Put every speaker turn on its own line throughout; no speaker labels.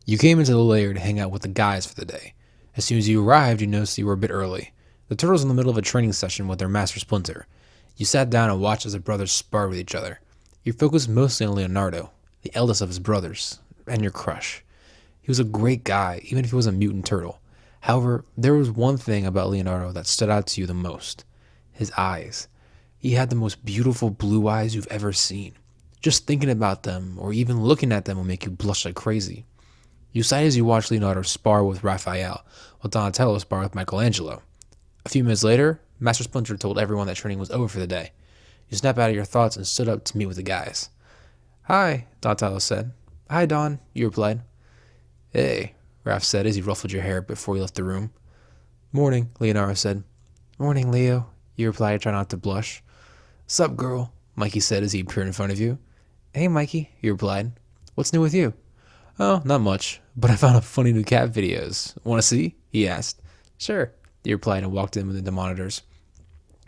You came into the lair to hang out with the guys for the day. As soon as you arrived, you noticed you were a bit early. The turtles were in the middle of a training session with their master Splinter. You sat down and watched as the brothers sparred with each other. You focused mostly on Leonardo, the eldest of his brothers, and your crush. He was a great guy, even if he was a mutant turtle. However, there was one thing about Leonardo that stood out to you the most: his eyes. He had the most beautiful blue eyes you've ever seen. Just thinking about them, or even looking at them, will make you blush like crazy. You sighed as you watched Leonardo spar with Raphael, while Donatello sparred with Michelangelo. A few minutes later, Master Splinter told everyone that training was over for the day. You snapped out of your thoughts and stood up to meet with the guys. "Hi," Donatello said. "Hi, Don," you replied. "Hey," Raph said as he ruffled your hair before you left the room. "Morning," Leonardo said. "Morning, Leo," you replied, trying not to blush. "Sup, girl," Mikey said as he appeared in front of you. "Hey, Mikey," you replied. "What's new with you?" "Oh, not much, but I found a funny new cat videos. Want to see?" he asked. "Sure," you replied and walked in with the monitors.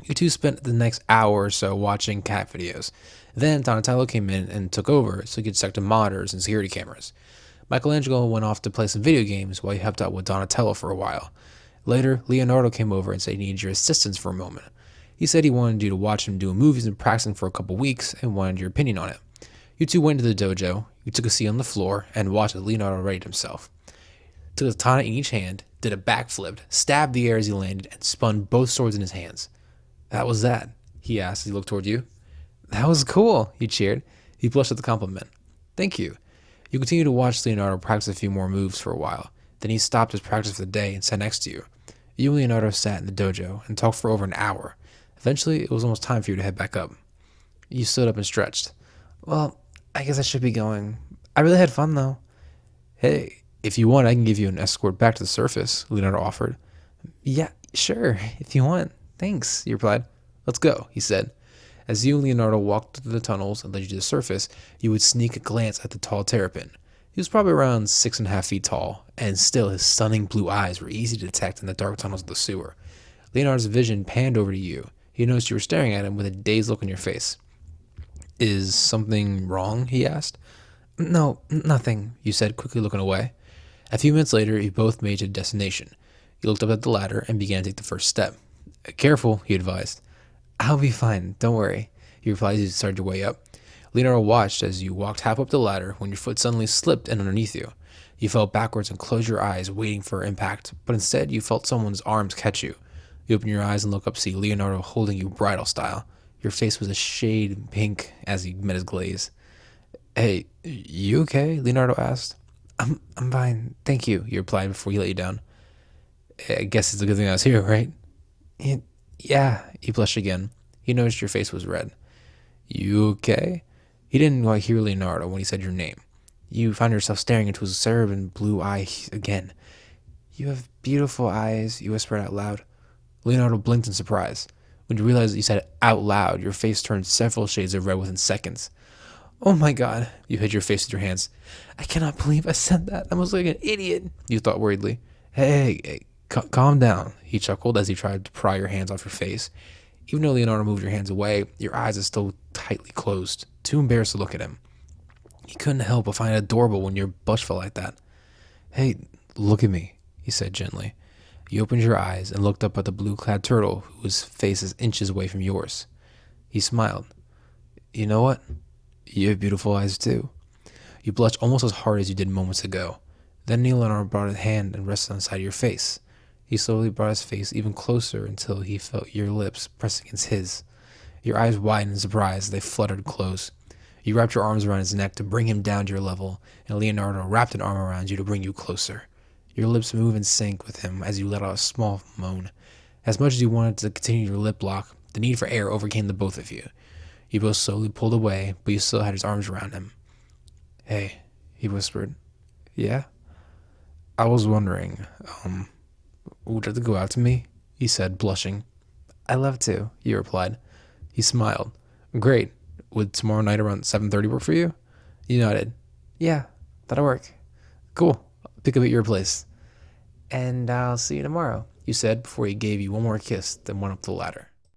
You two spent the next hour or so watching cat videos. Then Donatello came in and took over so he could check the monitors and security cameras. Michelangelo went off to play some video games while he helped out with Donatello for a while. Later, Leonardo came over and said he needed your assistance for a moment. He said he wanted you to watch him doing movies and practicing for a couple weeks and wanted your opinion on it. You two went to the dojo, you took a seat on the floor, and watched as Leonardo readied himself. Took a katana in each hand, did a backflip, stabbed the air as he landed, and spun both swords in his hands. "That was that?" he asked as he looked toward you. "That was cool," you cheered. He blushed at the compliment. "Thank you." You continued to watch Leonardo practice a few more moves for a while. Then he stopped his practice for the day and sat next to you. You and Leonardo sat in the dojo and talked for over an hour. Eventually, it was almost time for you to head back up. You stood up and stretched. "Well, I guess I should be going. I really had fun, though." "Hey, if you want, I can give you an escort back to the surface," Leonardo offered. "Yeah, sure, if you want. Thanks," you replied. "Let's go," he said. As you and Leonardo walked through the tunnels and led you to the surface, you would sneak a glance at the tall terrapin. He was probably around 6.5 feet tall, and still his stunning blue eyes were easy to detect in the dark tunnels of the sewer. Leonardo's vision panned over to you. He noticed you were staring at him with a dazed look on your face. "Is something wrong?" he asked. "No, nothing," you said, quickly looking away. A few minutes later, you both made it to the destination. You looked up at the ladder and began to take the first step. "Careful," he advised. "I'll be fine, don't worry," you replied as you started your way up. Leonardo watched as you walked half up the ladder when your foot suddenly slipped in underneath you. You fell backwards and closed your eyes, waiting for impact, but instead you felt someone's arms catch you. You opened your eyes and looked up to see Leonardo holding you bridal style. Your face was a shade pink as he met his gaze. "Hey, you okay?" Leonardo asked. I'm fine, thank you," you replied before he let you down. "I guess it's a good thing I was here, right?" Yeah, he blushed again. He noticed your face was red. "You okay?" He didn't quite hear Leonardo when he said your name. You found yourself staring into his cerebral blue eye again. "You have beautiful eyes," you whispered out loud. Leonardo blinked in surprise. When you realized that you said it out loud, your face turned several shades of red within seconds. "Oh my god," you hid your face with your hands. "I cannot believe I said that. I was like an idiot," you thought worriedly. Hey, calm down," he chuckled as he tried to pry your hands off your face. Even though Leonardo moved your hands away, your eyes are still tightly closed, too embarrassed to look at him. He couldn't help but find it adorable when your blush felt like that. "Hey, look at me," he said gently. You opened your eyes and looked up at the blue-clad turtle whose face is inches away from yours. He smiled. "You know what? You have beautiful eyes too." You blushed almost as hard as you did moments ago. Then Leonardo brought his hand and rested on the side of your face. He slowly brought his face even closer until he felt your lips press against his. Your eyes widened in surprise as they fluttered close. You wrapped your arms around his neck to bring him down to your level, and Leonardo wrapped an arm around you to bring you closer. Your lips moved in sync with him as you let out a small moan. As much as you wanted to continue your lip lock, the need for air overcame the both of you. You both slowly pulled away, but you still had his arms around him. "Hey," he whispered. "Yeah?" "I was wondering, would you like to go out to me?" he said, blushing. "I'd love to," you replied. He smiled. "Great. Would tomorrow night around 7:30 work for you?" You nodded. "Yeah, that'll work." "Cool. I'll pick up at your place." "And I'll see you tomorrow," you said before he gave you one more kiss, then went up the ladder.